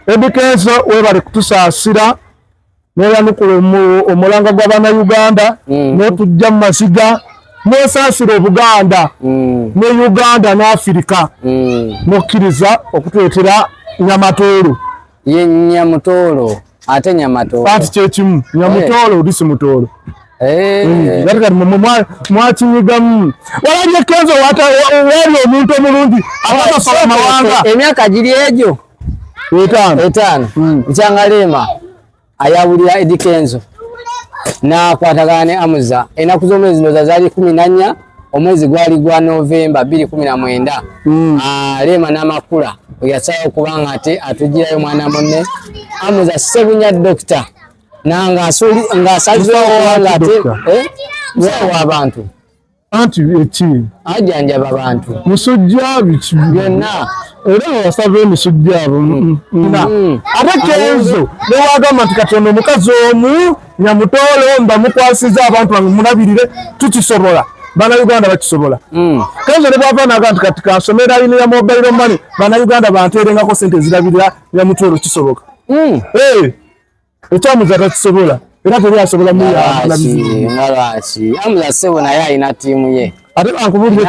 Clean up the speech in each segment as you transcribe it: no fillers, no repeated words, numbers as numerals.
Edikenzo webale kutusasira neyanukula omulanga gw'abaana Uganda n'otujja mu masiga n'osaasira Obuganda ne Uganda n'Afirika n'okkiriza okutuletera Nyamatoolo. Ye Nyamutoolo ate Nyamatoolo ati kyekimu Nyamutoolo oli si Mutoolo. Mwakinyigamu walabye Kenzo wali omuntu omulungi abatasobola mawanga emyaka giri egyo 5 Nkyangaleema ayawulira Eddie Kenzo n'akwatagana ne Amuza ennaku z'omwezi ndoza zaali 14 omwezi gwali gwa Novemba 2019 Leema n'amakula yasaba okubanga ate atugirayo mwana munne Amuza Ssebunya Doctor nanga ng'asaliza okuwanga ate abantu anti eki ajanjaba abantu musujja biki byonna era wasaba emisujja abo ate Kenzo newagamba nti katono omukazi omu Nyamutoolo mbamukwasiza abantu bange mulabirire tukisobola bana Uganda bakisobola. Kenzo ne bwava naga nti kati kansomera ine ya mobile money bana Uganda banterengako sente zirabirira Nyamutoolo kisoboka. Ekyamuza takisobola era teri asobola Malaki Amuza Ssebo naye alina ttiimu ye ate bankubulire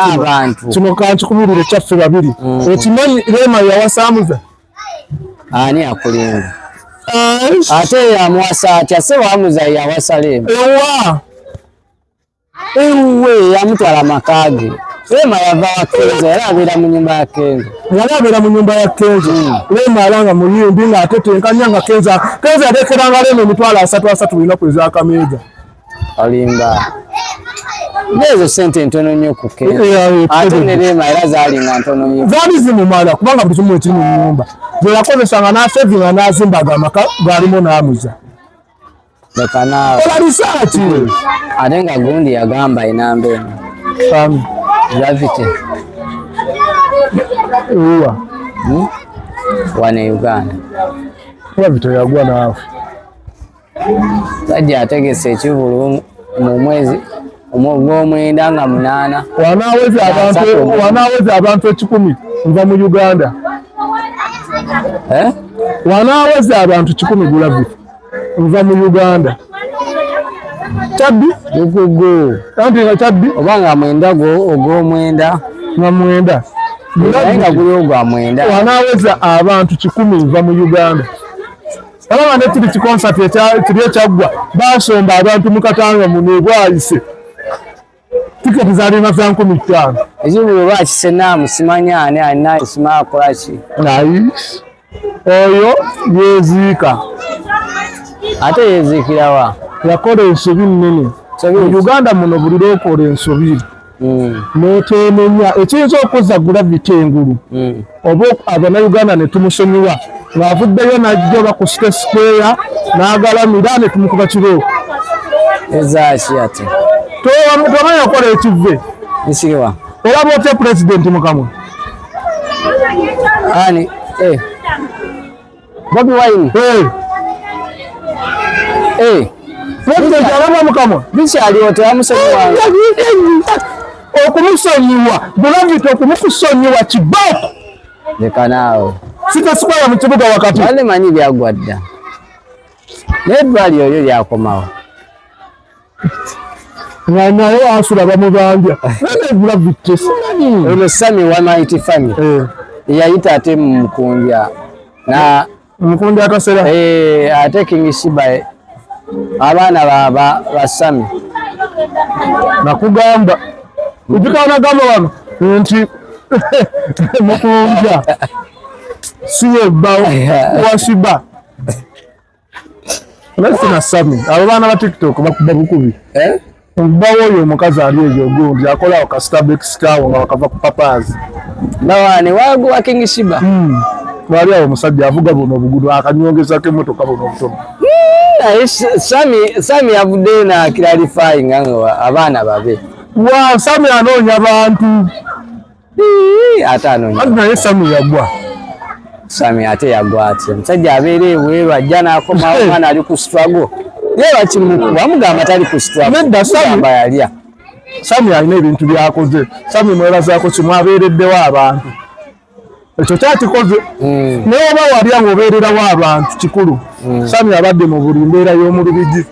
kino kankikubulire kyaffe babiri ekimanyi Leema yawasa Amuza ani akulinga ate yamuwasa atya Ssebo Amuza yawasa Leema ewe yamutwala makage Leema yava wa Kenzo era abeera mu nyumba ya Kenzo Leema alanga muyimbi nga atetenkanya nga Kenzo atekeranga Leema emitwalo 3 lunaku ez'akameeza olimba nezo sente ntono nnyo ku Kenzo ate ne Leema era zaalinga ntono nnyo zaali zimumala kubanga buli kimu ekiri mu nnyumba zeyakozesanga n'asevinga n'azimbaga amaka gaalimu n'Amuza lekana ola risaati ate nga gundi yagamba enamba eno Gravity wane Uganda Gravity yagwa naawe sajja ategese ekivulu mu mwezi gw'omwenda nga 8 wanaaweza abantu 10 nva mu Uganda wanaaweza abantu 10 Gravity nva mu Uganda Chaddi gugu anti nga Chaddi obanga mwenda ogw'omwenda nga mwenda nga guli ogwa mwenda wanaaweza abantu 10 nva mu Uganda alaba ne kiri kikonsati kiri ekyaggwa basomba abantu mu Katanga muno bwayise tiketi zaalinga za 15 ekivulu lwakisenaamu simanya ani alina isima akola ki oyo yeziika ate yeziikira wa yakola ensobi nnene mu Uganda muno buli lwokola ensobi n'otemenya ekiyinza okuzza Gravity engulu oba Abannayuganda ne tumusonyiwa ng'avuddeyo n'ajja oba ku Square n'agalamira ne tumukuba kiro ezaaki ate tomanyi okola ekivve nsikiwa olaba otya Pulezidenti Mukamwa ani Bobi Wine Pulezidenti alaba Mukamwa bikyaliwo tewamusonyiwa okumusonyiwa Gravity okumukusonyiwa kibaako leka naawe sitasikwayo mu kibuga wakati bale manyi byagwa dda n'eddwaliro lyo lyakomawo naye asula bamubanja Gravity olwo Sami wa Mighty Family yayita ate mu Mukundya na Mukundya akasera ate King Shiba abaana ba Sami nakugamba ujikaanagamba wano nti Mukundya siyebba washiba nasina Sami abo baana ba TikTok bakuba bukubi bawo oyo omukazi ali eyo gundi akola ka Starbucks tawo nga bakava ku papazi nawane wagu wa King Shiba wali awo omusajja avuga buno obugudu akanyongeza ke motoka buno obutono Sami yavuddeyo na clarifying nga abaana babe Sami anoonya bantu ate anoonya naye Sami yagwa Sami ate yagwa ati omusajja abeera ebweru ajja n'akomawo omwana ali ku struggle ye bakimukuba wamugamba tali ku struggle nedda Sami yalya Sami alina ebintu byakoze Sami mwerazaako kimu abeereddewo abantu ekyo kyakikoze naye oba walya ng'obeererawo abantu kikulu. Sami abadde mu buli mbeera y'omu Lubigi.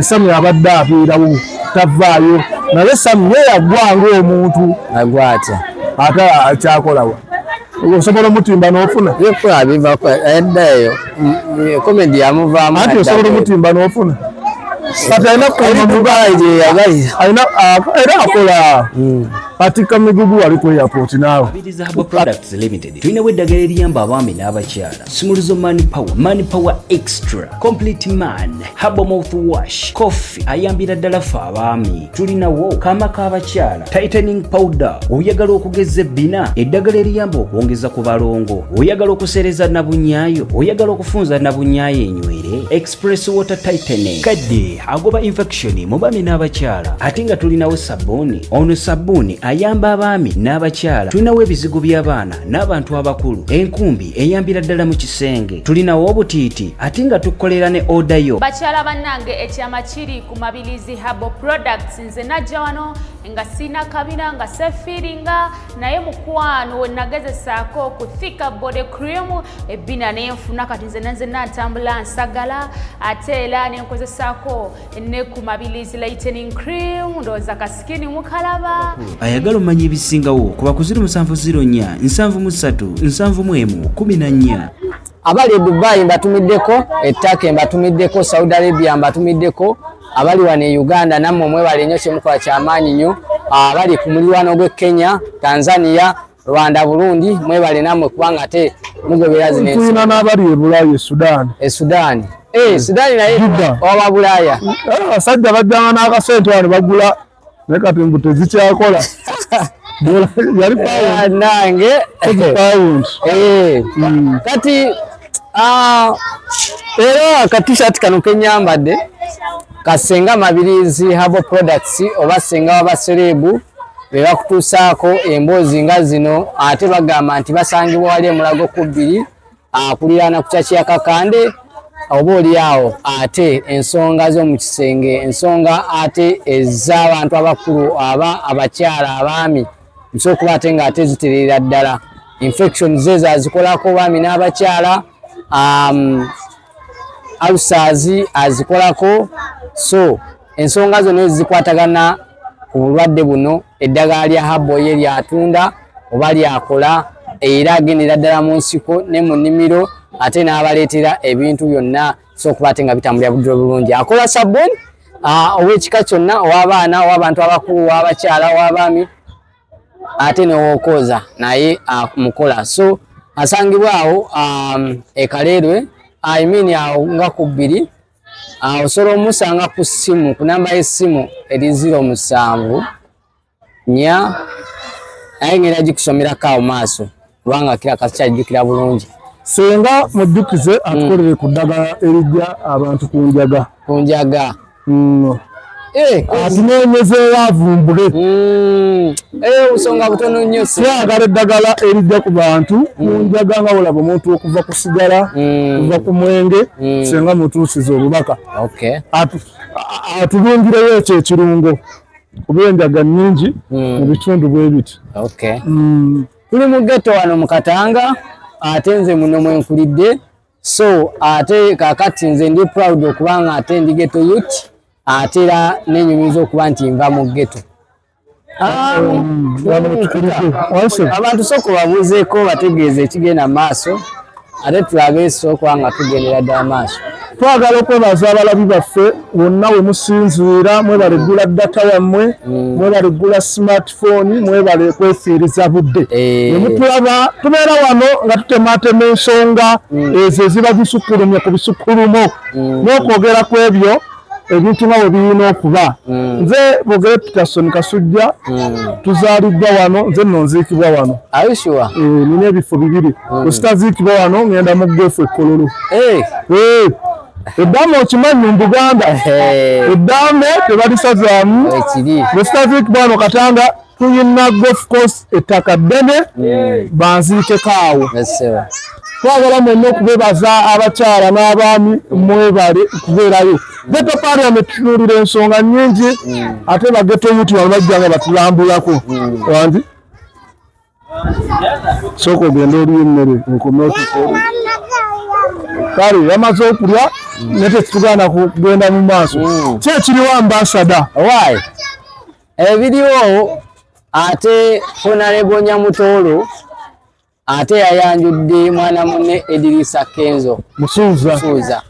Sami abadde abeerawo tavaayo naye Sami ye yagwa ng'omuntu agwa atya ate akyakolawa osobola omutimba n'ofuna eddaeyo komedi yamuvaamu ati osobola omutimba n'ofuna kati era akola atika migugu wali ku airport naawe. Abiriza Herbal Products Limited tulinawo eddagala eriyamba abaami n'abakyala Simuluzo Mani Power Extra Complete Man Herbal Mouthwash Coffee ayambira ddala ffe abaami. Tulinawo kaama k'abakyala Tightening Powder oyagala okugeza ebbina eddagala eriyamba okwongeza ku balongo oyagala okusereza nabunyaayo oyagala okufunza nabunyaayo enywere Express Water Tightening kadde agoba infection mu baami n'abakyala. Ate nga tulinawo sabbuuni ono sabbuuni ayamba abaami n'abakyala. Tulinawo ebizigo by'abaana n'abantu abakulu enkumbi eyambira ddala mu kisenge. Tulinawo obutiiti ate nga tukolera ne odayo. Bakyala bannange ekyama kiri ku Mabirizi Herbal Products nze najja wano nga sina kabina nga sefiringa naye mukwano wenagezesaako okuthika body cream ebbina nenfuna kati nze natambula nsagala ate era nenkozesaako ne ku Mabirizi lightening cream ndowooza kasikini mukalaba. Ayagala omanya ebisingawo kuba ku 0704 737 714. Abali e Dubai mbatumiddeko, ettaka mbatumiddeko, Saudi Arabia mbatumiddeko, abali wano e Uganda nammwe mwebale nnyo kyemukola kyamaanyi nnyo, abali ku muliraano gw'e Kenya, Tanzania, Rwanda, Burundi mwebale nammwe kubanga ate mugobera zino ensi. Tulina n'abali e Bulaaya Sudan. Sudan. Sudan naye oba Bulaaya. Abasajja bajjanga n'akasente wano bagula naye kati mbu tezikyakola. Yali nange pound. Kati era akatishat kano kenyambadde kasenga Mabirizi Herbal Products oba senga w'abaserebu be bakutuusaako emboozi nga zino ate bagamba nti basangibwa wali emulago ku 2 akuliraana ku kyaki Kakande oba oliawo ate ensonga z'omu kisenge ensonga ate ez'abantu abakulu abakyala abaami nsokuba ate nga ate ziterera ddala infection zezo azikolako baami n'abakyala ulcers azikolako so ensonga zino zikwatagana ku bulwadde buno eddagala lya Herbal ye lyatunda oba lyakola era agendera ddala mu nsiko ne mu nnimiro ate n'abaleetera ebintu byonna so okuba ate nga bitambulira budde bulungi. Akola sabbuuni ow'ekika kyonna ow'abaana ow'abantu abakulu ow'abakyala ow'abaami ate n'owokooza naye mukola so asangibwa awo Ekaleerwe awo nga ku 2 osobola omusanga ku ssimu ku namba y'essimu eri 07 4 naye ngenda gikusomerako awo maaso kubanga kira kasikyajjukira bulungi. Senga mujjukize atukolere ku ddagala erijja abantu ku njaga. Atunoonyezeeyo avumbule. Busonga butono nnyo siyagala eddagala erijja ku bantu ku njaga nga olaba omuntu okuva ku sigala kuva ku mwenge senga mutuusiza obubaka. Atulungireyo ekyo ekirungo kuba enjaga nnyingi mu bitundu bwe biti. Tuli mu ghetto wano mu Katanga ate nze muno mwenkulidde so ate kakati nze ndi proud okubanga ate ndi ghetto youth ate era nenyumiza okuba nti nva mu ghetto. Abantu soko babuuzeeko bategeeze ekigenda maaso ate tulabe soko nga tugendera ddala maaso. Twagala okwebaza abalabi baffe bonna we musinziira mwebale gula data yammwe mwebale gula smartphone mwebale kwefiiriza budde nemutulaba tubeera wano nga tutematema ensonga ezo eziba zisukkulumye ku bisukkulumo n'okwogera ku ebyo ebintu nga bwe birina okuba. Nze Bogere Peterson Kasujja tuzaaliddwa wano nze nno nziikibwa wano. Nina ebifo 2 ositaziikibwa wano ngenda mu Ggeefu Ekkololo. Eddaame okimanyi mu Buganda eddaame tebalisazaamu bwesitaziikibwa wano Katanga tuyina golf course ettaka ddene banziikeko awo. Twagala mwenna okubebaza abakyala n'abaami mwebale kubeerayo. Ghetto Parliament tutunuulira ensonga nnyingi ate ba ghetto youth wano bajja nga batulambulako. soko ogenda oli emmere okome okukole kale yamaze okulya nete tutugana kugenda mu maaso ki ekiriwo ambasada owaayi ebiriwo ate Honorable Nyamutolo ate yayanjudde mwana munne Edirisa Kenzo Musuuza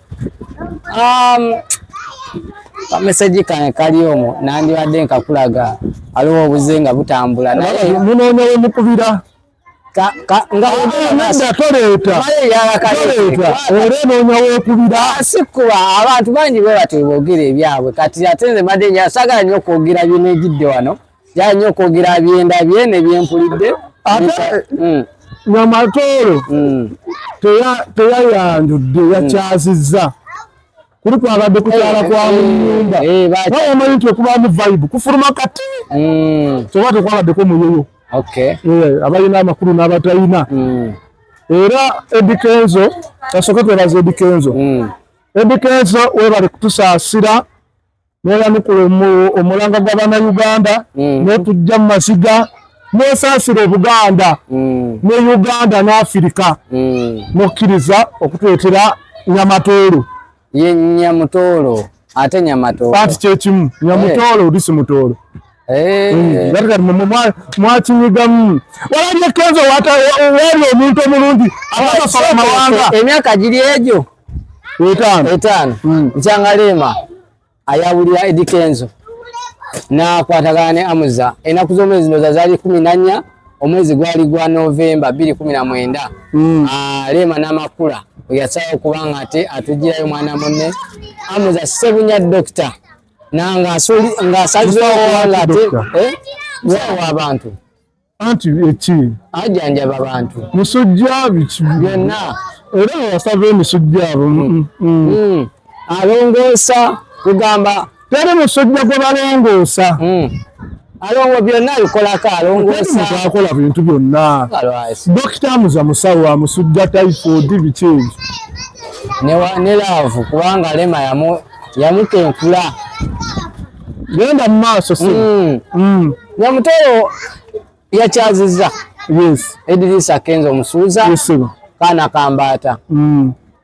kameseji kane kali omwo nandibadde nkakulaga aliwo obuze nga butambula naye munoonya we mukubira nga toleeta era enoonya weekubira sikuba abantu bangi bwe batyo boogera ebyabwe kati ate nze mbadde njasagala nnyo okwogera byenegidde wano jala nnyo okwogera byendabye ne byempulidde Nyamatoolo teyayanjudde yakyazizza kuli twabadde kukyala kwa munyumba naye omanyi nti okubaamu vibe kufuluma kati soba tekwabaddeko muyoyo abalina amakulu n'abatalina era Eddie Kenzo kasooke twebaza Eddie Kenzo Eddie Kenzo webale kutusaasira neyanukula omulanga gwa bannayuganda n'otujja mu masiga n'osaasira Obuganda ne Uganda n'Afirika n'okkiriza okutwetera Nyamatoolo ye Nyamutolo ate Nyamatoolo ati kyekimu Nyamutolo oli si Mutoolo mwakinyigamu walabye Kenzo wali omuntu omulungi abasobola mawanga emyaka giri egyo 5 Nkyangaleema ayawulira Eddie Kenzo n'akwatagana ne Amuza ennaku z'omwezi zino zaali 14 omwezi gwali gwa Novemba 2019 Leema n'amakula yasaba okubanga ate atugirayo mwana munne Amuza Ssebunya Doctor nanga asalizewo kubanga ate zawa abantu anti eki ajanjaba abantu musujja biki byonna era wasaba emisujja abo alongoosa kugamba teri musujja gwe balongoosa alongo byonna bikolako alongoosa akola bintu byonna Dokita Amuza musawo amusujja typhoid biki ebyo ne laavu kubanga Lema yamukenkula genda mu maaso Nyamutolo yakyazizza Edirisa Kenzo Musuuza kaana kambaata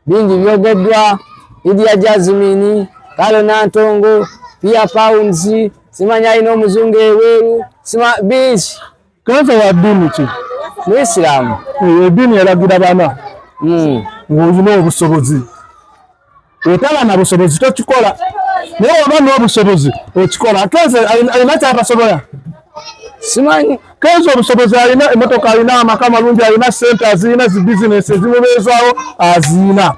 bingi byogeddwa Idia Jasmine Kalo Nantongo Pia Pounds simanya alina omuzungu eweeru bingi Kenzo wa ddiini ki Muisiramu eddiini eragira bana ng'olina obusobozi etaba na busobozi tokikola naye oba n'obusobozi okikola Kenzo alina kyatasobola simanyi Kenzo obusobozi alina emmotoka alina amaka malungi alina ssente azirina zi bizinesi ezimubeezaawo azirina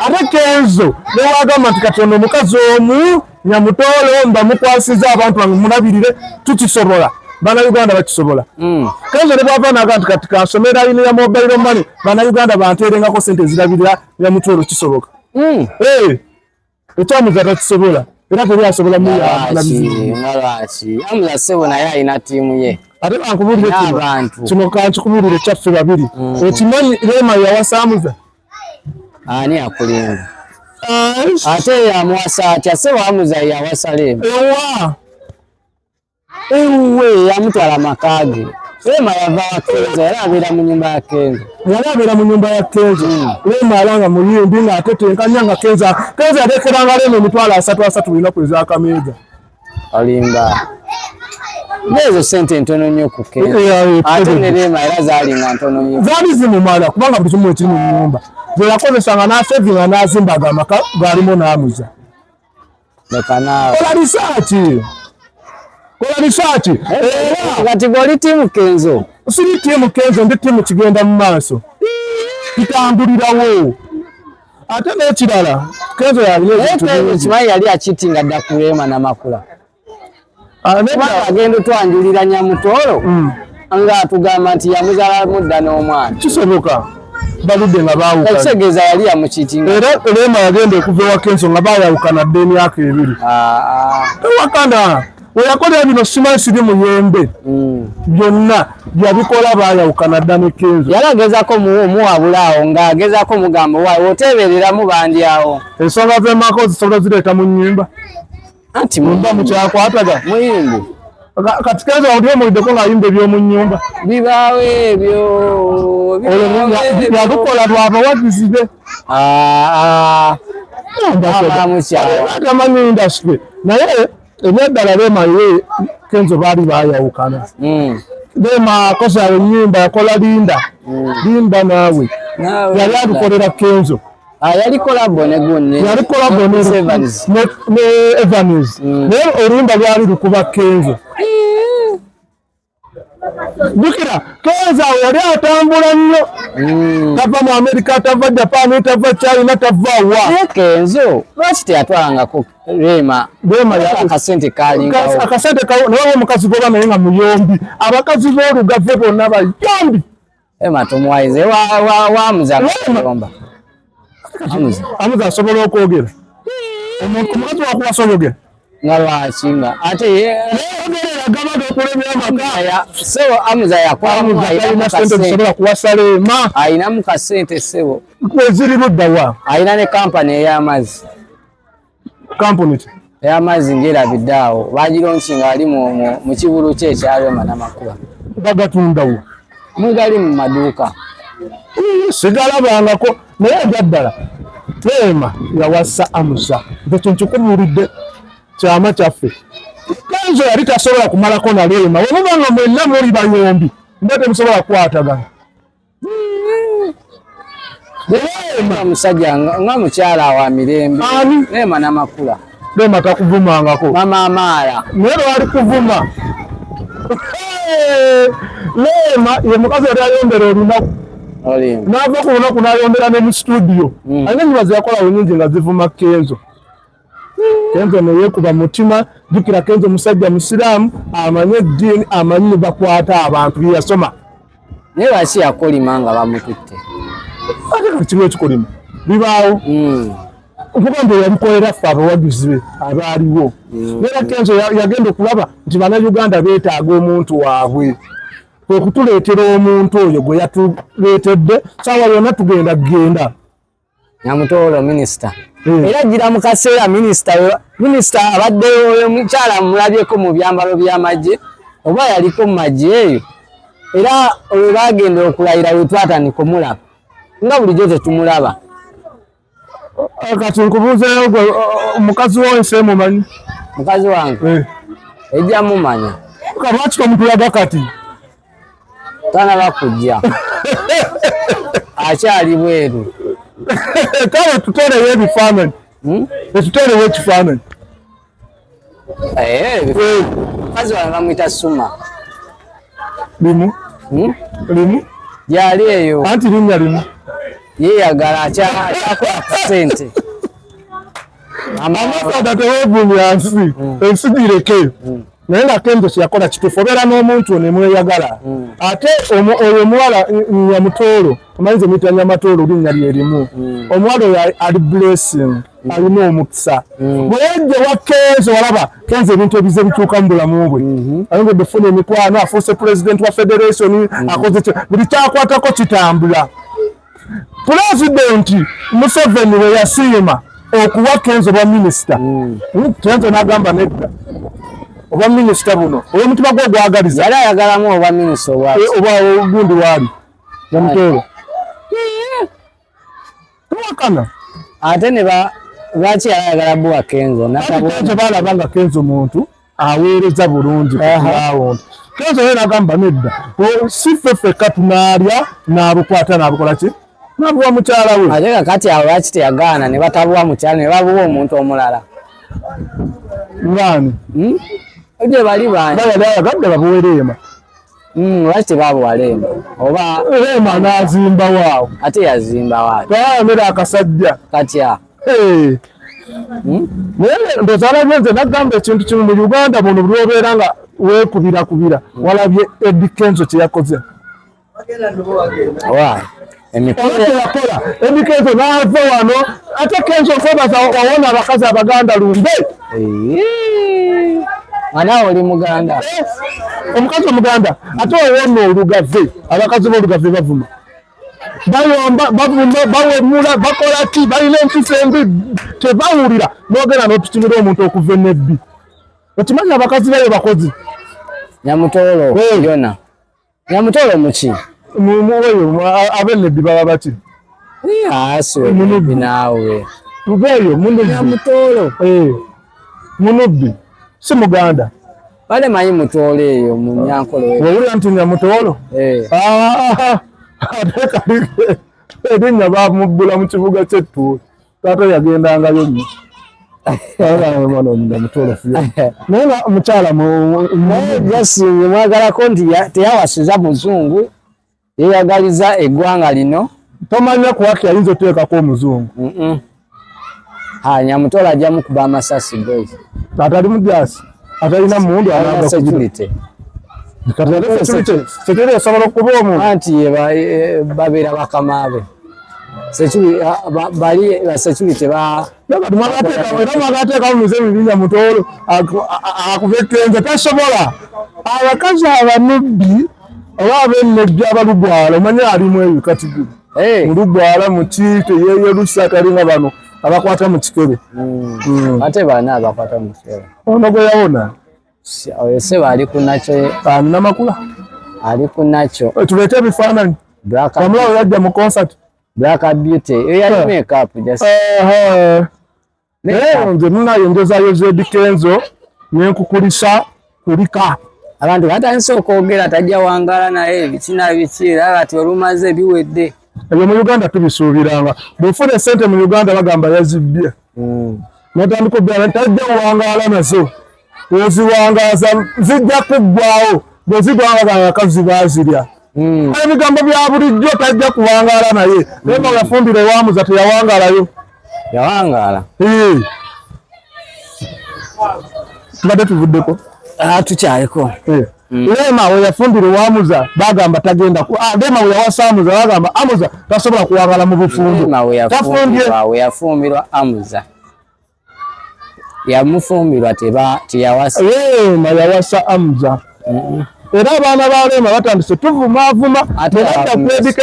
ate Kenzo newagamba nti kati ono omukazi omu Nyamutolo mbamukwasiza abantu bange mulabirire tukisobola Bannayuganda bakisobola Kenzo ne bwava naga nti kati kansomera line ya mobile money Bannayuganda banteerengako ssente ezirabirira Nyamutolo kisoboka ekyamuza takisobola era teri asobola mulwaki Amuza ssebo naye alina ttiimu ye ate bankubulire kino kankikubulire kyaffe babiri ekimanyi Leema yawasa Amuza ani akulimba ate yamuwasa atya ssebo Amuza yawasa Leema ewe yamutwala makage Leema yava wa Kenzo era abeera mu nyumba ya Kenzo yali abeera mu nyumba ya Kenzo Leema alanga muyimbi ng'atetenkanya nga Kenzo yateekeranga Leema emitwalo 3 lunaku ez'akameeza olimba nezo sente ntono nnyo ku Kenzo ate ne Leema era zaalinga ntono nnyo zaali zimumala kubanga buli kimu ekiri mu nnyumba ze yakozesanga n'asevinga n'azimbaga amaka gaalimu n'Amuza leka naawe kola risaaki kati goli tiimu Kenzo siri tiimu Kenzo ndi tiimu kigenda mu maaso kitambulirawo ate n'ekirala Kenzo kimanyi yali akitinga dda ku Leema n'amakula agenda otwanjulira Nyamutolo ng'atugamba nti yamuzaalamu dda n'omwana kisoboka baludde nga baawukana ekitegeeza yali yamukitinga era Leema yagenda okuva ewa Kenzo nga baayawukana dda emyaka 2 tewakana weyakolera bino simanyi siri muyembe byonna byabikola baayawukana dda ne Kenzo yali agezaako muwabulaawo ng'agezaako mugamba waawe oteebereramu bandi awo ensonga z'emako zisobola zireeta mu nnyumba anti mumba mukyakwataga muyimbi kati Kenzo oli omuliddeko ng'ayimba eby'omu nnyumba bibaawo ebyo yalukola lwabawagizi be tamanyi industry naye ebyaddala Rema ye Kenzo baali baayawukana Rema akosa ennyimba yakola Linda naawe yali alukolera Kenzo yali kolabo ne Evans naye oluyimba lwali lukuba Kenzo Jukira Kenzo yali atambula nnyo tava mu Amerika tava Japan tava China tava wa Kenzo lwaki teyatwalangako Rema akasente kalingawo akasente naye omukazi goba naye nga muyombi abakazi b'olugave bonna bayombi Rema tumuwayize wamuza Amuza asobola okwogera omukazi wakuwasobogera nga lwaki nga ate sebo Amuza yakwalina kuwasa Rema ayinamu kasente sebo eziri ludda wa ayina ne kampani ey'amazzi ey'amazzi ngerabidde awo bagironki nga ali mu kibulu kye ekya Rema n'Amakula bagatundawo mugali mu maduuka sigalabangako naye gaddala Rema yawasa Amuza ekyo nkikubuulidde kyama kyaffe Kenzo yali tasobola kumalako na Rema wamubanga mwenna muli bayombi mba temusobola kukwatagana omusajja nga mukyala wa mirembe Rema n'Amakula Rema takuvumangako mama Amaara naye lwali kuvuma Rema ye mukazi yali ayombera olunaku n'ava ku lunaku n'ayombera ne mu studio alina ennyimba zeyakola nyingi nga zivuma Kenzo ne yeekuba mutima jjukira Kenzo musajja musiraamu amanye eddiini amanyi bakwata abantu bye yasoma naye lwaki yakolima nga bamututte ate kati kimu ekikolima bibaawo okuba nti yamukolera ffe abawagizi be abaaliwo naye Kenzo yagenda okulaba nti bannayuganda beetaaga omuntu waabwe kwe kutuleetera omuntu oyo gwe yatuleetedde saawa yonna tugenda Nyamutoolo minisita era gira mu kaseera minisita abadde oyo mukyala mulabyeko mu byambalo by'amagye oba yaliko mu magye eyo era olwo bagenda okulayira we twatandika omulaba nga bulijjo tetumulaba kati nkubuuzeeyo gwe omukazi w'ensi mumanyi mukazi wange ejja mumanya lwaki tomutulaga kati tanaba kujja akyali bweru kale tuteereyo ebifaananyi tetuteereyo ekifaananyi mukazi wange bamuyita Suma limu gyali eyo anti linnya limu yeeyagala akyakola kusente amasaada teweevumya nsi ensi girekeyo naye nga Kenzo kyeyakola kituufu obeera n'omuntu ono emweyagala ate oyo omuwala Nyamutoolo omanyi ze muyita Nyamatoolo linnya lye limu omuwala oyo ali blessing alina omukisa bweyajja wa Kenzo walaba Kenzo ebintu ebize bituuka mu bulamu bwe ayongedde ofuna emikwano afuuse president wa federation akoze buli kyakwatako kitambula pulezidenti Museveni we yasiima okuwa Kenzo bwa minisita Kenzo n'agamba nedda oba minisita buno omutima gwe gwagaliza yali ayagalamu oba minisita oba ogundi waali Nyamutoolo tuwakana ate ne lwaki yali ayagala bwa Kenzo Kenzo baalaba nga Kenzo muntu aweereza bulungi kuawonti Kenzo ye n'agamba nedda si ffeffekka tunaalya n'abukwata n'abukola ki n'abuwa mukyala we ate kakati awo lwaki teyagaana ne batabuwa mukyala ne babuwa omuntu omulala ngani gye bali bangi yali ayagadde babuwe Rema lwaki tebabuwa Rema oba Rema n'azimba waawo ate yazimba waati twayamera akasajja katya ndozalabye nze nagamba ekintu kimu mu Uganda muno buli obeera nga weekubira walabye Eddie Kenzo kye yakoze yakola Eddie Kenzo n'ava wano ate Kenzo osebaza wawona abakazi Abaganda lumbe mwana oli Muganda omukazi Omuganda ate owona olugave abakazi b'olugave bavuma bayomba bavuma bawemula bakola ki balina empisa embi tebawulira n'ogenda n'otutumira omuntu okuva enebbi okimanyi abakazi bayo bakozi Nyamutolo yona. Nyamutolo muki? Muweyo abene bibaba bati. Aso munubi nawe. Muweyo mundu Nyamutolo. Munubi. Si Muganda. Bale manyi mutolo eyo mu Nyankolo. Wawula nti Nyamutolo? Edinya bamubula mu kibuga ky'Ettuule. Taata yagendanga yonna. Naye mukyala yasinye mwagalako nti teyawasiza muzungu yeyagaliza eggwanga lino. Tomanya kuwaki ayinza oteekako omuzungu. Nyamutolo ajja mukuba amasasi boys. Atali mujaasi atalina mundu anaga security. Security osobola okuba omuntu anti babeera bakamabe. Bali security mwagateekawo muzeeyi Nyamutolo akubekenze tasobola. Abakazi abanubbi oba ab'ennejja abalugwala omanyi alimu eyo katigiri. Mulugwala mukiite yeyerusa atalinga bano abakwata mu kikebe. Ate bana abakwata mu kikebe. Ono gwe yawona. Seba ali ku nakyo. Namakula. Ali ku nakyo. Tuleete ebifaananyi. Kamulawo yajja mu concert. Black Beauty. Yali makeup just. Nze munayongezayo Zeddy Kenzo nenkukulisa kulika. Abantu batandise okwogera tajja wangala naye bikina bikira ati olumaze biwedde. Ebyo mu Uganda tubisuubiranga. Bw'ofuna essente mu Uganda bagamba yazibbye. Natandika obbera tajja wangala nazo. Oziwangaaza zijja kuggwawo. Bwe zigwanga abakazi baazirya. Ebigambo bya bulijjo tajja kuwangaala naye. Naye nga yafumbire Wamuza teyawangaalayo. Yawangaala? Tubadde tuvuddeko. Tukyaliko. Lema we yafumbire Wamuza bagamba tagenda ku. Lema we yawasa Amuza bagamba Amuza tasobola kuwangaala mu bufumbo. Lema we yafumbirwa Amuza. Yamufumbirwa teyawasa. Lema yawasa Amuza. Era abaana ba Lema batandise tuvumaavuma ate Zeddy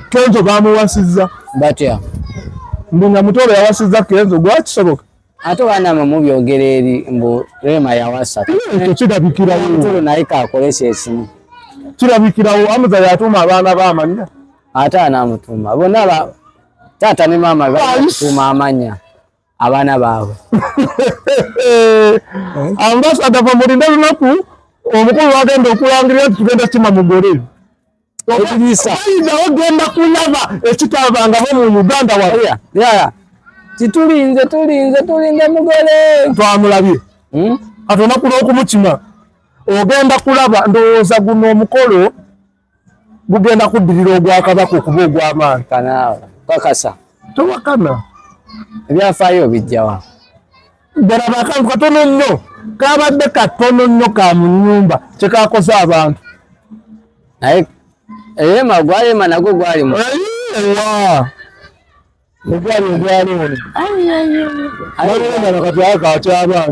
Kenzo bamuwasizza. Batya? Mbu Nyamutolo yawasizza Kenzo gwakisoboka. Ate wanama mu byogera eri mbu Lema yawasa. Kirabikirawo. Nyamutolo naye kaakolesa ekimu. Kirabikirawo Amuza yatuma abaana b'amanya. Ate anamutuma. Bonna taata ne maama batuma amanya abaana baabwe. Ambasada bamulinda lunaku omukulu wagenda okulangirira nti tugenda kima mugole. Ekiriisa. Ogenda kulaba ekitabangamu mu Uganda waliya. Yaya. Tulinze mugole. Twamulabye. Atona kulo okumukima. Ogenda kulaba ndowooza guno omukolo gugenda kuddirira ogwakabaka okuba ogw'amaanyi. Kanaawa. Kakasa. Towakana. Ebyafaayo bijjawa. Ddala akantu katono nnyo. Kabadde katono nnyo ka mu nnyumba kyekakoze abantu. Naye Lema nagwo gwali mu.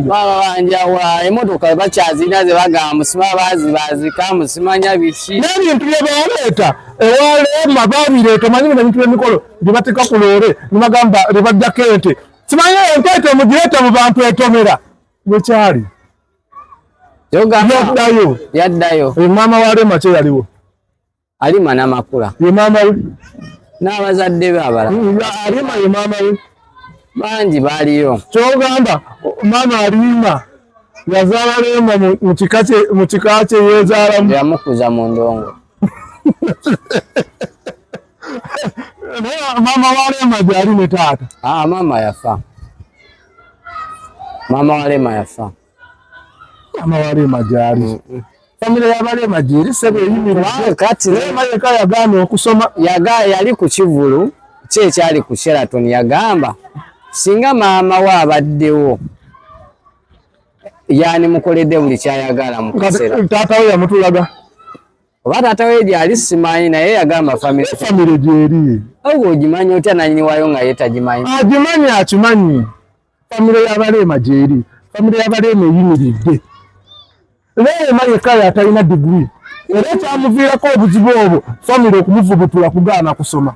Baba banjawa emmotoka bakyazirina ze bagamba musima baazika musimanya biki. N'ebintu bye baleeta ewa Lema babireeta omanyi bino ebintu by'emikolo bye bateeka ku loole ne bagamba ne bajjako ente. Simanyi ente mugireeta mu bantu etomera. Bwekyali. Yaddayo. Maama wa Lema kye yaliwo. Alima n'amakula. Ye maama we. N'abazadde be abalala. Alima ye maama we. Bangi baaliyo. Kyogamba maama Alima yazaala Lema mu kika kye yeezaalamu. Yamukuza mu ndongo. Maama wa Lema gyali ne taata. Maama yafa. Maama wa Lema yafa. Maama wa Lema gyali. Famire y'Abalema gyeri sebe eyimiridde. Kati Lema yekka yagaana okusoma. Yali ku Kivulu kyekyali ku Sheraton yagamba singa maama we abaddewo yani mukoledde buli kyayagala mu kaseera. Taata we yamutulaga. Oba taata we gyali simanyi naye yagamba famire gyeri. Ogwo ogimanyi otya nanyini wayo nga ye tagimanyi? Agimanyi akimanyi. Famire y'Abalema gyeri. Famire y'Abalema eyimiridde. Lema yekka yatalina digiri. Era kyamuviirako obuzibu obwo famire okumuvubutula kugaana kusoma.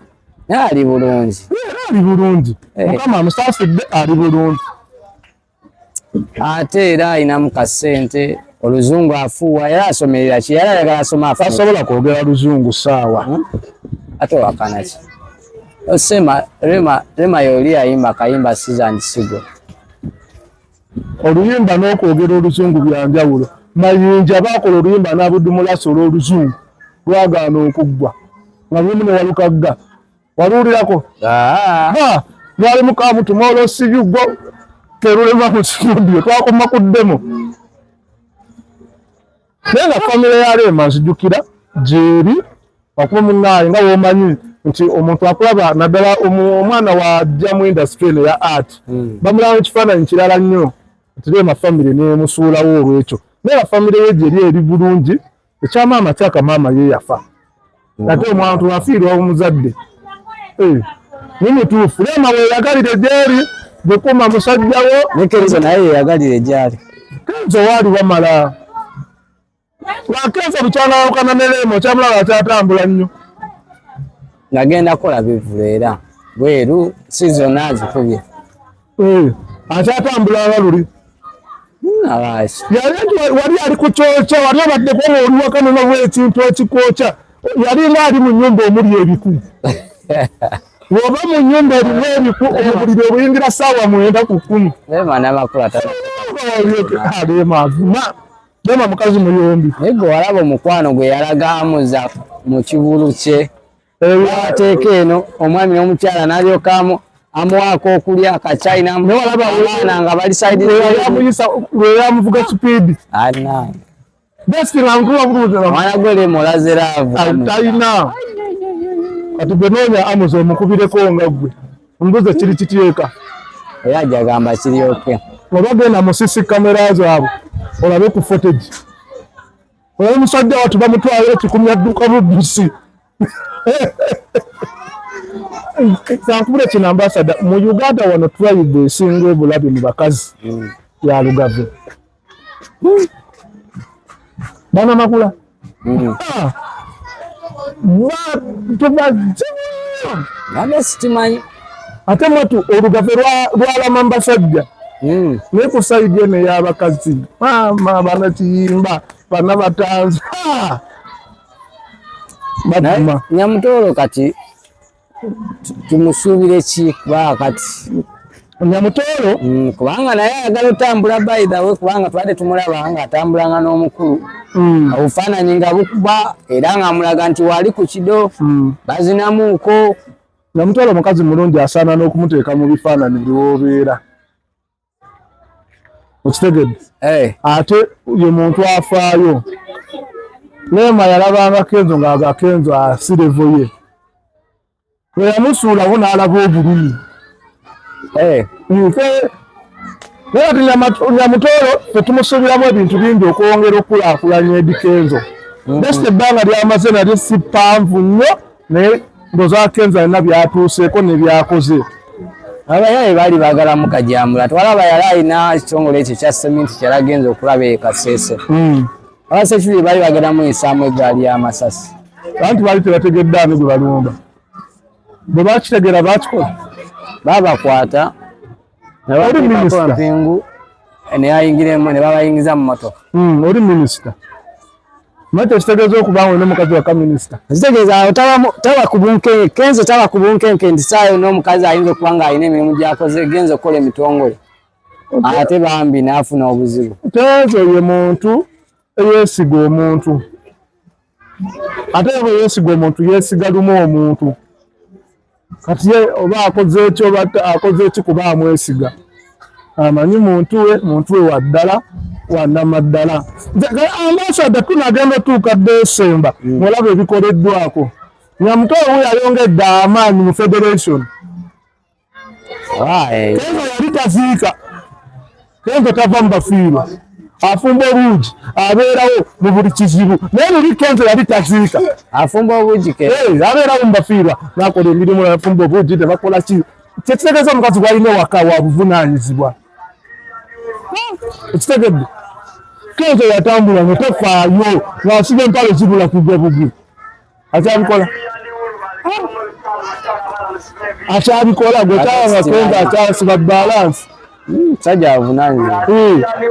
Ali bulungi. Ali bulungi. Mukama amusaasidde ali bulungi. Ate era ayinamu kasente oluzungu afuwa era asomerera ki era yagala asoma afuwa tasobola kwogera luzungu saawa ate wakana ki osema Rema yoli ayimba kayimba Season Sigo oluyimba n'okwogera oluzungu byanjawulo Mayinja bakola oluyimba n'Abudumulaso olw'oluzungu lwagaana okuggwa nga lumu ne walukagga waluwulirako lwali Mukamutuma olw'Osiyugo terulema mu studio twakoma ku demo naye nga famire ya Rema nzijukira gyeri wakuba munnaaye nga womanyi nti omuntu akulaba naddala omwana wajja mu industry eno ya art bamulaba ekifaananyi kirala nnyo nti Rema famire nemusuulawo olwekyo naye famire ye gyeri eri bulungi ekyamaama kyaka maama ye yafa ate omwantu afiirwa omuzadde nimituufu Rema weyagalire gyeri bwekuma musajjawo ne Kenzo naye yeyagalire gyali Kenzo waali wamala Kenzo bukyanawukana ne Rema okyamulaba akyatambula nnyo ngagenda kola bivula era bweru season azikubye akyatambula nga luli abaasi wali ali ku kyokya wali obaddeko oli wakanona bwekintu ekikwokya yali nga ali mu nnyumba omuli ebiku woba mu nnyumba erimu ebiku omubuliri obuyingira ssaawa 9 Rema n'amakulu Rema mukazi muyombi naye gwe walaba omukwano gwe yalaga amuza mu kibulu kye ateeka eno omwami n'omukyala n'alyoka amuwaako okulya akachina abaana nga bali yamuvuga sipiidi omwana gwe Rema olaze laavu talina kati gwe noonya amuza omukubireko nga gwe ombuze kiri kiteeka era ajagamba kiryoke oba genda mu CC kamera zaabwe olabe ku footage olabe musajja watu bamutwala ekikumya dduka bubisi kankubule kino ambasada mu Uganda wano tribe esinga obulabe mu bakazi ya Lugave bana makula nabe sitimanyi ate mwatu Olugave lwalama mbasajja naye ku saidi eno ey'abakazi maama banakiyimba bana batanzi batuma Nyamutoolo kati tumusuubire ki kuba kati Nyamutoolo kubanga naye ayagala otambula by the way kubanga twadde tumulaba nga atambulanga n'omukulu obufaananyi nga bukuba era ng'amulaga nti wali ku kido bazinamuuko Nyamutoolo mukazi mulungi asaana n'okumuteeka mu bifaananyi biwoobeera okitegedde ate ye muntu afaayo Rema yalabanga Kenzo ng'aga Kenzo asirevo ye we yamusuulawo n'alaba obulumi Nyamutoolo tetumusuubiramu ebintu bingi okwongera okulaakulanya Eddy Kenzo desita ebbanga lyamaze nalyo si ppanvu nnyo naye ndowooza Kenzo alina byatuuseeko ne byakoze abayaye baali baagala mukajambula twalaba yali alina ekitongole ekyo kya sementi kyalagenza okulaba e Kasese abasekiri baali baagala muyisaamu eggaali y'amasasi anti baali tebategedde ani gwe balumba bwe bakitegeera bakikola babakwata mpingu neyayingiremu ne babayingiza mu motoka oli minisita mate kitegeeza okuba nga n'omukazi waka minisita kitegeeza taba ku bunkenke Kenzo taba ku bunkenke nti saayo n'omukazi ayinza okuba nga alina emirimu gy'akoze genza okukola emitongole ate bambi n'afuna obuzibu Kenzo ye muntu eyeesiga omuntu ate bwe yeesiga omuntu yeesiga lumu omuntu kati ye oba akoze ekyo oba akoze eki kuba amwesiga amanyi muntu we waddala wannamaddala ambasada tunagenda otuuka December mulaba ebikoleddwako Nyamutoolo we yayongedde amaanyi mu federation Kenzo yali taziika Kenzo tava mu bafiirwa afumba obuugi abeerawo mu buli kizibu naye luli Kenzo yali taziika afumba obuugi abeerawo mu bafiirwa nakola emirimu afumba obuugi tebakola ki kyekitegeeza omukazi gwalina ewaka wa buvunaanyizibwa ekitegedde Kenzo yatambula nga tefaayo ng'asiba empale zibula kugwa bugwi akyabikola gwe kyaba nga Kenzo akyasiba balansi Sajja avunanyizibwa.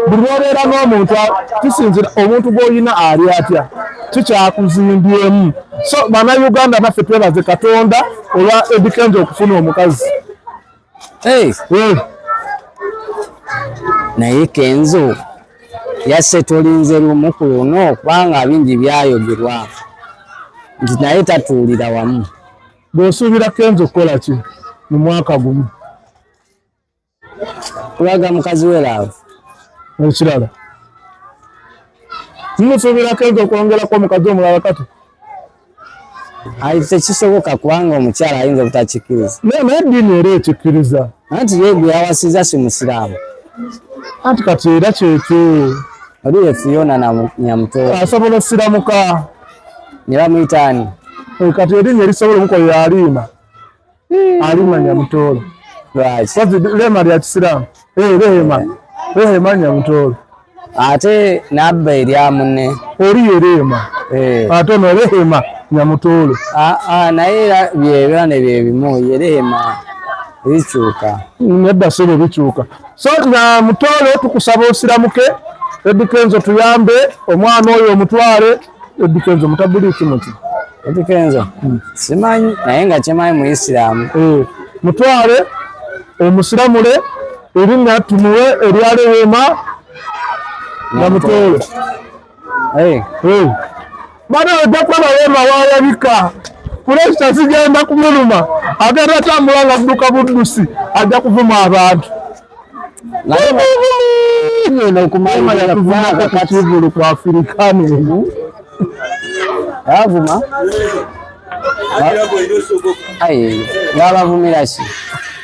Buli lw'obeera n'omuntu kisinzira omuntu gw'olina ali atya kikyakuzimbyemu. So bannayuganda naffe twebaze Katonda olwa Eddy Kenzo okufuna omukazi. Naye Kenzo yasse tolinze lumu ku luno kubanga bingi byayogerwa nti naye tatuulira wamu. Bw'osuubira Kenzo okukola ki mu mwaka gumu? Kulaga mukazi we laavu. Ekirala mumusuubira Kenzo okwongerako omukazi omulala kati? Tekisoboka kubanga omukyala ayinza obutakikkiriza. Naye eddiini era ekikkiriza. Anti ye gwe yawasiza si musiraamu. Anti kati era kyekyo. Oli ye Fiona Nyamutoolo. Asobola osiramuka. Ne bamuyita ani? Kati erinnya erisobola omukola Alima. Alima Nyamutoolo. Lwaki? Lema lya Kisiraamu. Rehema Nyamutoolo. Ate n'abba erya munne. Oli ye Rehema. Ate ono Rehema Nyamutoolo. Naye byebira ne bye bimu ye Rehema bikyuka. Nedda sebo bikyuka. So Nyamutoolo tukusaba osiramuke. Eddy Kenzo tuyambe omwana oyo omutwale. Eddy Kenzo mutabuliki muti. Eddy Kenzo simanyi naye nga kimanyi mu Isiraamu. Mutwale omusiramule erinnya tumuwe erya Rehema Nyamutoolo. Bana ojja kulaba Rehema waayabika. Puresita zigenda kumuluma. Agenda tambula nga adduka buddusi ajja kuvuma abantu. Kivulu kwa Afrikani. Avuma. Ngabavumira ki?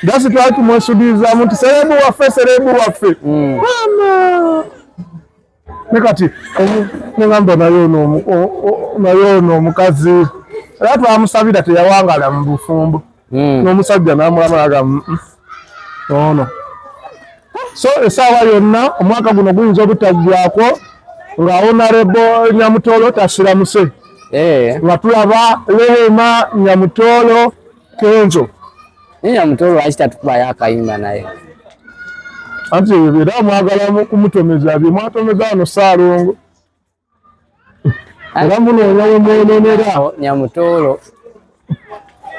Gasi twali tumwesuubirizaamu nti serebu waffe. Mama. Nekati ngamba nayo ono omukazi. Era twamusabira teyawangala mu bufumbo. N'omusajja n'amulabulaga ono. So essaawa yonna omwaka guno guyinza obutajjako nga Honorable Nyamutoolo tasiramuse. Nga tulaba Rehema Nyamutoolo Kenzo. Nyamutoolo lwaki tatukubayo akayimba naye? Anti era mwagala kumutomeza bye mwatomeza wano Ssaalongo. Era munoonya we mwononera. Nyamutoolo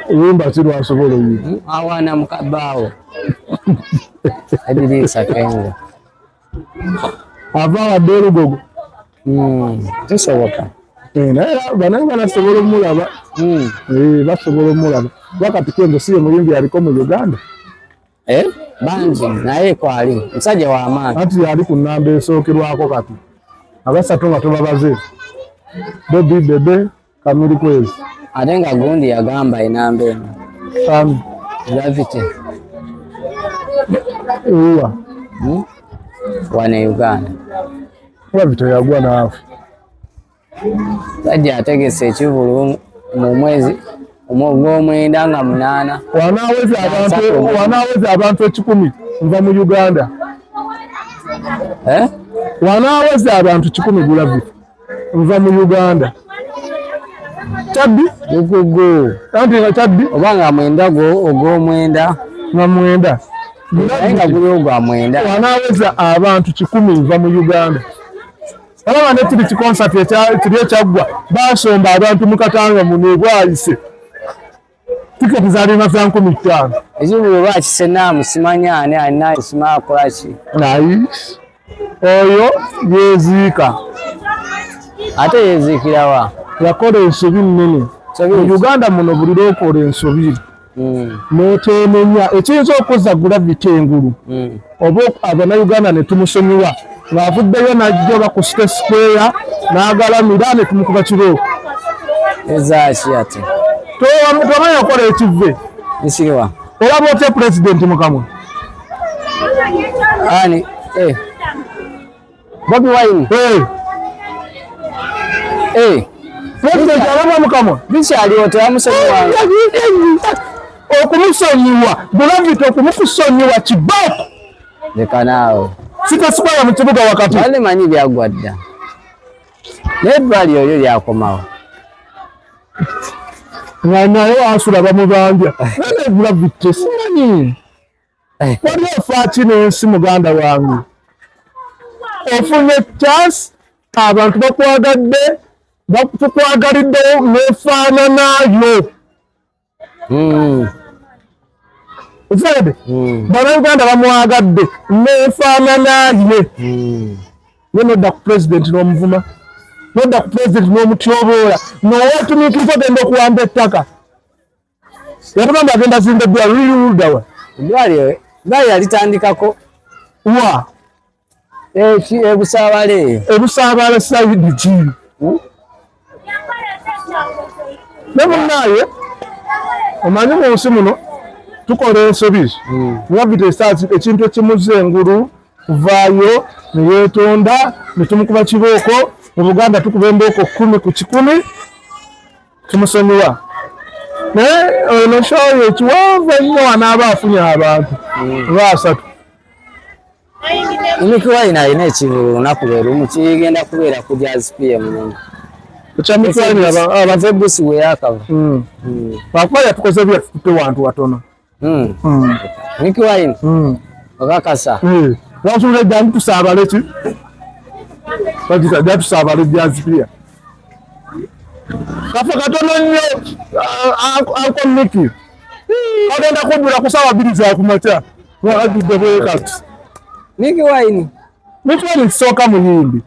eyimba kirwasobola oyiga. Awaana mukabaawo. Ediriisa Kenzo. Ava wadde Olugogo. Kisoboka. Naye banaye banasobola omulaba. Basobola omulaba. Wakati Kenzo si ye muyimbi aliko mu Uganda. Bangi naye kwali musajja w'amaanyi. Anti ali ku nnamba esookerwako kati. Abasatu nga tubabaze. Bebe Kamiri Kwezi. Ate nga gundi yagamba enamba eno. Gravity. Wane Uganda. Gravity yagwa naafu. Sajja ategese ekivulu mu mwezi gw'omwenda nga 8. Wanaaweza abantu 10 nva mu Uganda. Wanaaweza abantu 10 Gravity nva mu Uganda. Kyaddi? Anti nga kyaddi? Oba nga 9 ogw'omwenda. Nga 9. Naye nga guli ogwa 9. Wanaaweza abantu 10 nva mu Uganda. Alaba ne kiri kikonsati kiri ekyaggwa baasomba abantu mu Katanga muno bwayise. Tiketi zalina za 15. Ekivulu lwakisena simanyi ani alina ekisimala akola ki. Nice. Oyo yeziika. Ate yeziikira wa? Yakola ensobi nnene. Mu Uganda muno buli lw'okola ensobi n'oteemenya ekiyinza okuzza Gravity engulu. Oba Abannayuganda ne tumusonyiwa ng'avuddeyo n'ajja oba ku State Square n'agalamira ne tumukuba kiro. Ezaaki ate? Tomanyi okola ekivve. Nsiriwa. Olaba otya Pulezidenti Mukamwa? Ani? Bobi Wine? Pulezidenti alaba Mukamwa? Bikyaliwo tebamusonyiwa. Okumusonyiwa Gravity okumukusonyiwa kibaako. Leka naawe. Sitasikwayo mu kibuga wakati. Bale manyi byagwa dda. N'eddwaliro lyo lyakomawo. Nga naye wasula bamubanja. Nane Gravity simanyi. wali ofaaki n'ensi muganda wange ofunye chance abantu bakwagadde bakukwagaliddewo nefaananayo okitegedde bannayuganda bamwagadde nefaananaye ye nodda ku pulezidenti n'omuvuma nodda ku pulezidenti n'omutyoboola nowetumiikiriza ogenda okuwamba ettaka yatugamba agenda zimba eddwaliro liriwuluddawa eddwaliro yalitandikako wa ebusaabale sayidi ki ne munnaaye omanyi mu nsi muno tukola ensobi wabita ekintu ekimuza engulu kuvaayo neyeetonda netumukuba kibooko mu Buganda tukuba embooko 10 ku 100 tumusonyiwa naye ono shoyo ekiwanvu ennyo anaaba afunye abantu ba3 Mikiwaine alina ekivu lunaku lwe lumu kigenda kubeera ku Jazz PM ekya Mikiwaine abava ebusi we yakava lwakuba yatukoze byatutte wantu watono Mikiwaine okakasa lwansubula ejjangu tusaabale ki bagita jja tusaabale Jazz PM kafe katono nnyo Uncle Mickey agenda kuddula ku ssaawa 2 za kumakya agidde bwekati Mikiwaine kisooka muyimbi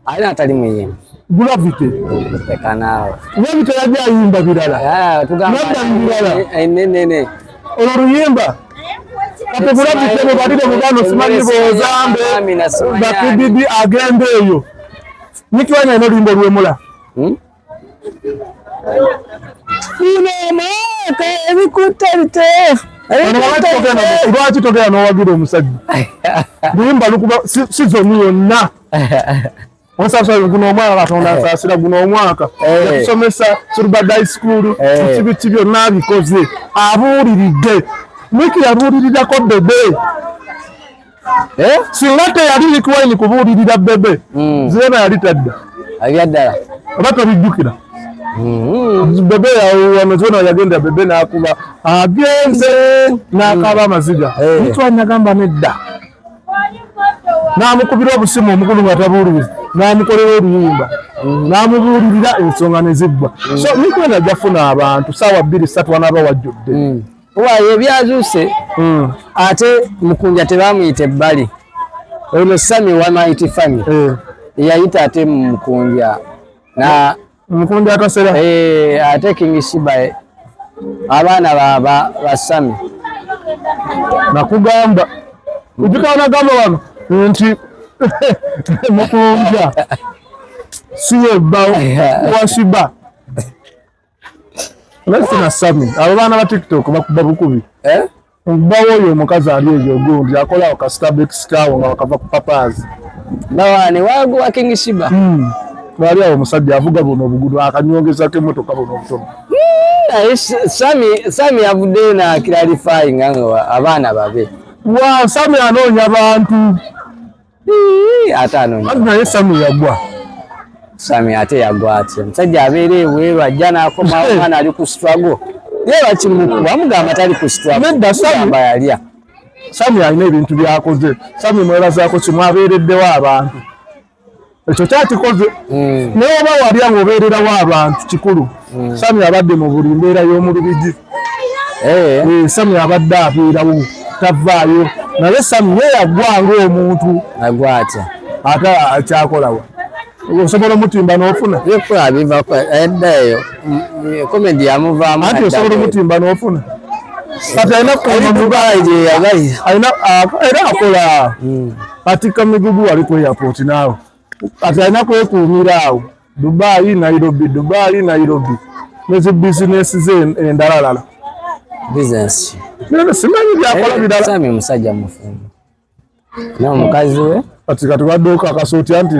ali atali muyimbi Gulavite tekanaawe Gulavite yajja ayimba birala tugamba birala olwo luyimba kati Gulavite mubalire mu bano simanyi boozambe bakididi agenda eyo Mikiwaine alina oluyimba olwemula lwaki togera n'owagira omusajja luyimba lukuba sizoni yonna osasala guno omwana Katonda asaasira guno omwaka yatusomesa Silbad High School ekibiti byonna abikoze abuuliridde Miki yabuulirirako bebe singa teyali Mikiwaine kubuulirira bebe zirema yali tadda abyaddala oba tobijjukira bebe wano zona yagenda bebe n'akuba agenze n'akaba amaziga Mikiwaine nagamba nedda n'amukubira obusimu omukulu nga tabuuliriza n'amukolera oluyimba n'amubuulirira ensonga ne ziggwa so Mikiwaine ajja funa abantu ssaawa 2-3 wanaaba wajjudde waayo ebyazuuse ate Mukunja tebamuyita ebbali ono Sami wa Mighty Family yayita ate Mukunja na Mukunja atasera ate King Shiba abaana ba Sami nakugamba ujikawanagamba wano nti Mukunja siyebba washiba na Sami abo baana ba TikTok bakuba bukubi bawo oyo omukazi ali eyo gundi akola ka Starbucks kawo nga bakava ku Papa's nawane wago wa King Shiba bali awo omusajja avuga buno obugudu akanyongeza ke motoka buno obutono Sami yavuddeyo na clarifying nga abaana babe wa Sami anoonya abantu ate anoonya naye Sami yagwa Sami ate yagwa ate omusajja abeera ebweru ajja n'akoma omwana ali ku struggle ye bakimukuba amugamba tali ku struggle nedda yalya Sami alina ebintu byakoze Sami mwebazaako kimu abeereddewo abantu ekyo kyakikoze naye oba walya ng'obeererawo abantu kikulu Sami abadde mu buli mbeera y'omu Lubigi Sami abadde abeerawo tavaayo naye Sami ye yagwa ng'omuntu agwa atya ate akyakolawo osobola omutimba n'ofuna yekulabiva eddayo komedi yamuvaamu anti osobola omutimba n'ofuna kati alina era akola atikka migugu wali ku airport naawe kati alina kwekuumira awo Dubai Nairobi nezi bizinesi ze endalalala business simanyi byakola birala Sami musajja mufumbo n'omukazi we kati wadduuka akasuuti anti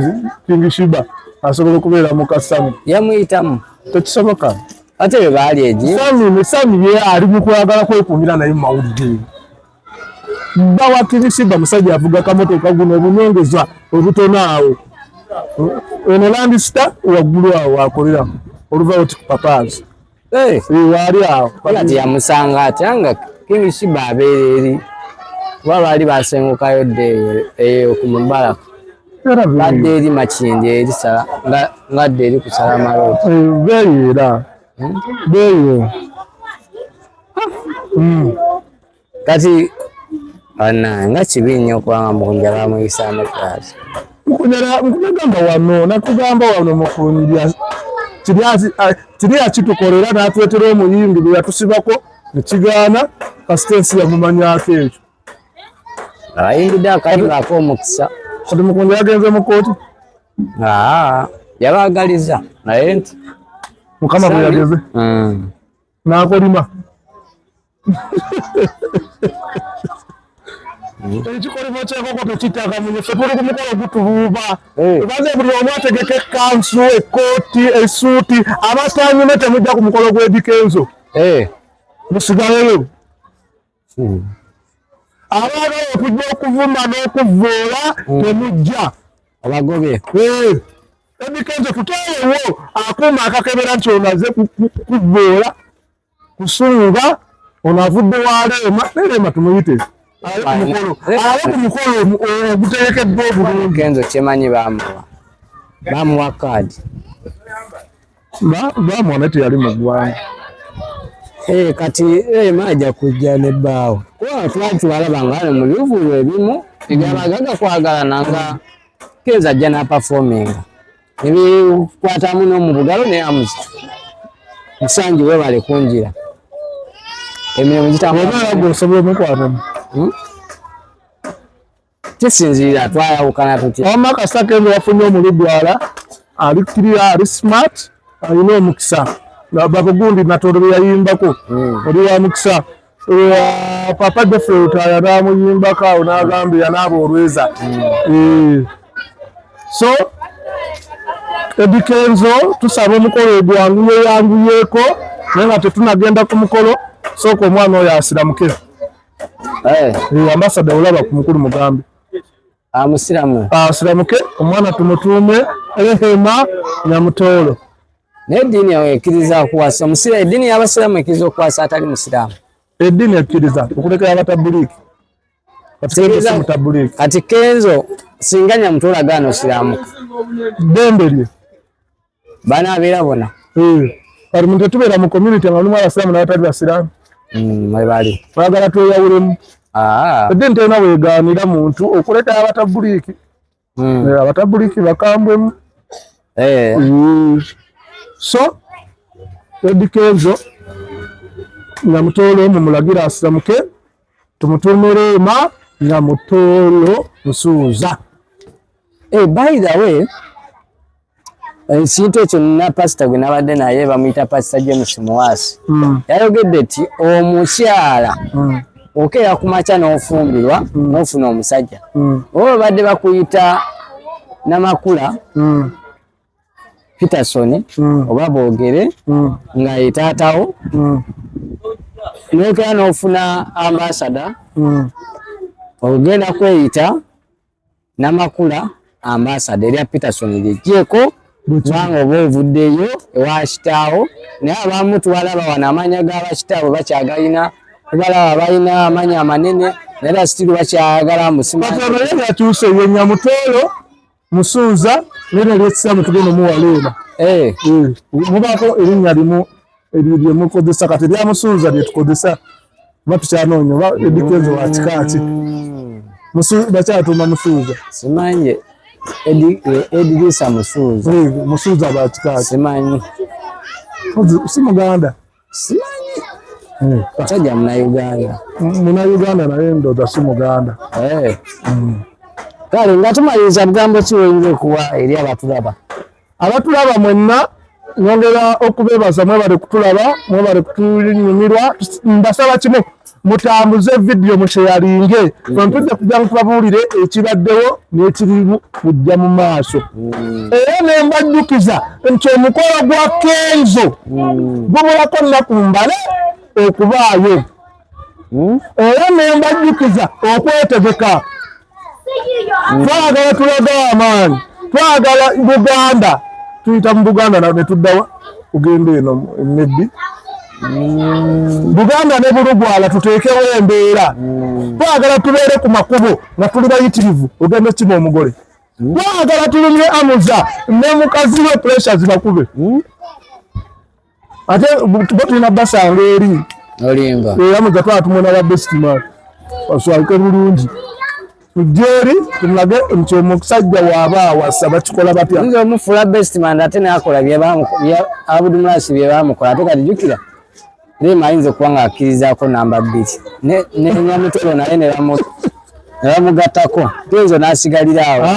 King Shiba asobola okubeera muka Sami yamuyitamu tekisoboka ate bwe baali egi Sami ye ali mu kwagala kwekuumira naye mu mawulire bba wa King Shiba musajja avuga kamotoka guno obunyongeza obutono awo eno Land Star waggulu awo akolera oluva oti ku Papa's waali awo kola yamusanga atya nga King Shiba abeera eri kuba baali basengukayo eyo ku Mubaraka badde eri Makindye erisala ngadde eri kusala maloti beera beeyo kati nga kibi nnyo okubanga Mukunja bamuyisaamu klaasi. Nkugamba wano nakugamba wano Mukunja kiri akitukolera n'atuleetera omuyimbi bwe yatusibako nekigaana kasitensi yamumanyako ekyo. Abayimbidde akayimba ak'omukisa. Kati Mukunja yagenze mu kooti? Yabaagaliza naye nti Mukama bwe yageze n'akolima. Ekikolimo ky'enkoko tekitaka munye ffe tuli ku mukolo gutubuuba. Baze buli omu ategeka ekkansu, ekkooti, essuuti, abatanyume temujja ku mukolo gw'Edikenzo. Musigaleyo. Abaagala okujja okuvuma n'okuvvoola temujja. Abagobe. Edikenzo tuteerewo akuuma akakebera nti ono aze kuvvoola, kusunga, ono avudde wa Leema, ne Leema tumuyite. Abe ku mukolo oguterekeddwa obulungi. Kenzo kyemanyi bamuwa kaadi. Bamuwa naye teyali mu ggwanga. Kati Leema ajja kujja ne bbaawe. Kuba twalaba nga mu bivulo ebimu ebyabagaga kwagalana nga Kenzo ajja n'apafominga. Nebikwatamu n'omu bugalo ne amuzi. Musanji weebale kunjira. Emirimu gitambula osobola omukwatamu. Kisinziira twayawukana tutya. Wamma kasita Kenzo yafunye omuludwala ali kiriya ali smart alina omukisa. Babugundi Natondo bwe yayimbako oli wa mukisa. Papa Jeffrey Lutaya n'amuyimbako awo n'agambye yanaaba olweza. So Edikenzo tusaba omukolo ogwanguyeyanguyeeko naye nga tetunagenda ku mukolo sooka omwana oyo asiramuke. Ambasada olaba ku mukulu mugambe asiramuke omwana tumutuume Rehema Nyamutoolo. N'eddiini ekkiriza okuwasa eddiini y'Abasiraamu ekkiriza okuwasa atali musiraamu. Eddiini ekkiriza okulekera abatabuliki. Kati Kenzo singa Nyamutoolo agaana osiraamuka ddembe lye banaabeera bona. Kati muntu tetubeera mu community nga mulimu abasiraamu n'abatali basiraamu. Bali twagala tweyawulemu. Eddiini terina weegaanira muntu okulekera abatabuliki. Abatabuliki bakambwemu. So Edikenzo Nyamutoolo mumulagira asiramuke tumutuume Leema Nyamutoolo Musuuza. By the way, ekintu ekyo nina pasita gwe nabadde naye bamuyita pasita James Muwaasi. Yayogedde nti omukyala okeera ku makya n'ofumbirwa n'ofuna omusajja. Oba badde bakuyita Namakula Peterson oba Boogere nga ye taatawo n'okeera n'ofuna ambasada ogenda kweyita Namakula ambasada erya Peterson lyeggyeko kubanga oba ovuddeyo ewa kitaawo naye abamu tubalaba wano amanya g'abakitaawo bakyagalina tubalaba balina amanya amanene naye sitiru bakyagala musimaye yatuuse ye Nyamutoolo Musuuza nene lyekisaamu tugenda muwaleera. Mubaako erinnya limu eryo mukozesa kati lya Musuuza lye tukozesa kuba tukyanoonya oba Edikenzo wa kika ki bakyatuuma Musuuza. Simanyi Edrisa Musuuza. Musuuza ba kika ki simanyi. Si Muganda. Simanyi. Musajja Munnayuganda. Munnayuganda naye ndooza si Muganda. Kale nga tumaliriza bugambo ki oyinza okuwa eri abatulaba? Abatulaba mwenna nyongera okubeebaza mwebale kutulaba mwebale kutunyumirwa. Mbasaba kimu mutambuze vidiyo musheyalinge tujja kujja tubabuulire ekibaddewo n'ekiri kujja mu maaso. Era ne mbajjukiza nti omukolo gwa Kenzo gubulako nnaku mbale okubaayo. Era ne mbajjukiza okwetegeka. Twagala tulaga amaanyi, twagala Buganda tuyita mu Buganda ne tuddawa kugenda eno Nebbi Buganda ne Bulugwala tuteekewo embeera. Twagala tubeere ku makubo nga tuli bayitirivu ogenda kiba omugole. Twagala tulumye amuza ne mukazi we pressure zibakube. Ate tulina basanga eri. Olimba. Amuza twatumona ba best man. Oswalike bulungi. Tujeri tumulage nti omusajja waaba wasa bakikola batya. Nzo mufula best man ate nakola bya Abudumulasi bye bamukola ate kadijukira. Ne mayinza kubanga akirizaako namba 2. Ne Nyamitolo naye ne bamugattako. Tenzo n'asigalira awo.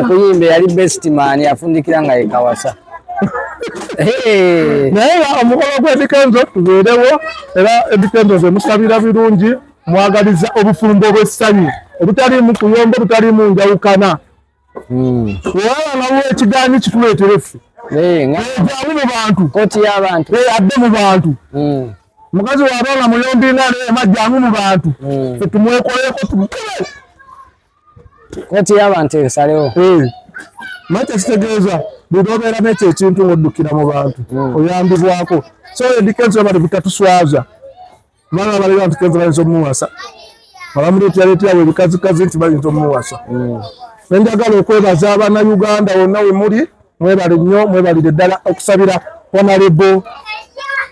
Kuyimbe yali best man afundikira nga ekawasa. Naye omukolo gw'Edikenzo tubeerewo era Edikenzo ze musabira birungi mwagaliza obufumbo bw'essanyu obutaliimu kuyomba obutaliimu njawukana. Wala nawo ekigaanyi kituleetere ffe. Ng'ejaamu mu bantu. Kooti y'abantu. Adde mu bantu. Mukazi w'abaana muyombi nale emajjaamu mu bantu. Ffe tumwekoleeko tumukole. Kooti y'abantu esalewo. Mate kitegeeza buli obeera n'ekyo ekintu ng'oddukira mu bantu oyambibwako. So Edikenzo bali butatuswaza. Baana bali bantu Kenzo bayinza omuwasa. Abamuleetera ebikazikazi nti bayinza omuwasa. Nenjagala okwebaza Abannayuganda wonna we muli mwebale nnyo mwebalire ddala okusabira Honorable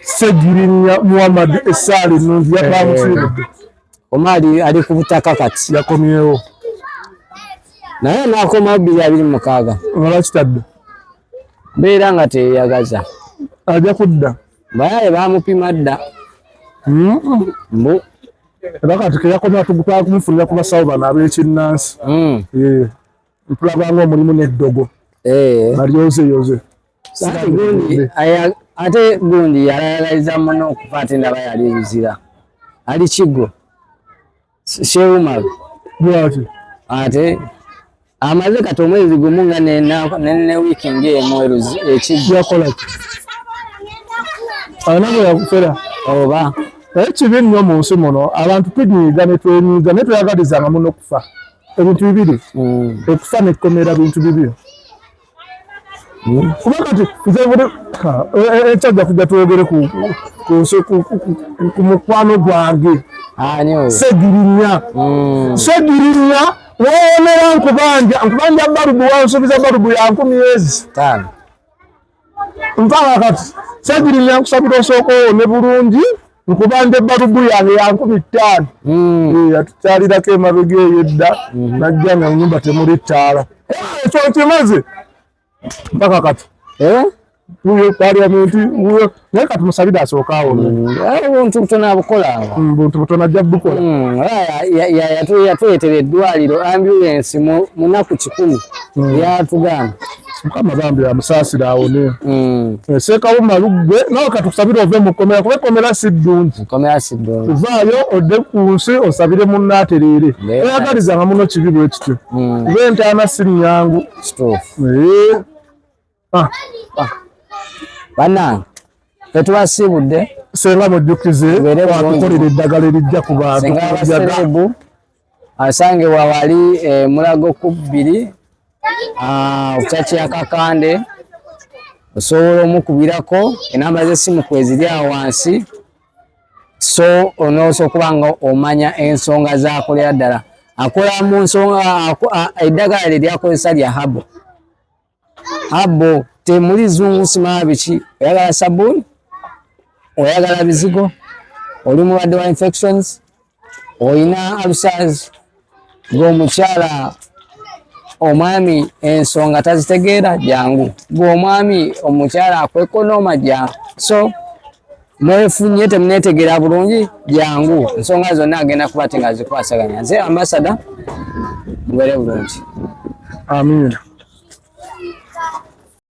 Segirinya Muhammad Essali Nnungi yatwamufiiridde. Omali ali ku butaka kati. Yakomyewo. Naye n'akoma 2026. Omala kitadde. Beera nga teyagaza. Ajja kudda. Bayaye bamupima dda. Mbu. Era kati ke yakomya tugutwala kumufulira ku basawo bano ab'ekinnansi. Ntulabanga omulimu n'eddogo. Balyozeyoze. Ate gundi yalayaliza muno okufa ate ndaba yali bizira. Ali Kigo. Sheumalo. Bwati. Ate amaze kati omwezi gumu nga ne wiiki ng'emu Kigo yakola ki? Anabo yakufera. Oba. Ekibi nnyo mu nsi muno abantu tunyiiga ne twenyiiga ne tweyagalizanga muno okufa. Ebintu bibiri. Okufa n'ekkomera bintu bibiri. Kuba kati nze buli ekyajja kujja twogere ku mukwano gwange. Segirinya. Segirinya woomera nkubanja balubu wansuubiza balubu ya 10 mpaka kati Segirinya nkusabira osooka owone bulungi nkubanja balubu yange ya 15. Atukyalirako emabega eyo edda najja nga nnyumba temuli ttaala. Ekyo nkimaze mpaka kati uyo parliamenti uyo naye kati musabira asooka awone. Buntu butono abukolanga. Buntu butono ajja bukola. Yatuyetera eddwaliro ambulance mu nnaku 10 yatugamba. Mukama bambi amusaasira awone. Seekawuma lugwe nawe katusabira ove mu kkomera kuba ekkomera si ddungi. Tuvaayo odde ku nsi osabire munnaatereere. Oyagalizanga muno kibi bwe kityo. Kuba entaana si nnyangu. Bannange tetubasiibudde senga mujjukize watukolera eddagala erijja ku bantu. Senga abaserebu asangibwa wali Mulago ku 2 Uchachi ya Kakande osobola omukubirako enamba z'essimu kweziri awo wansi. So onoosa okubanga omanya ensonga z'akolera ddala. Akola mu nsonga eddagala lye lyakozesa lya Habo. Habo temuli zungu simala biki. Oyagala sabuni, oyagala bizigo, oli mulwadde wa infections, oyina ulcers, ng'omukyala omwami ensonga tazitegeera jangu, ng'omwami omukyala akwekonooma jangu. So mwefunye temuneetegeera bulungi jangu, ensonga zonna agenda kuba ate nga zikwasaganya. Nze Ambassador mubeere bulungi. Amiina.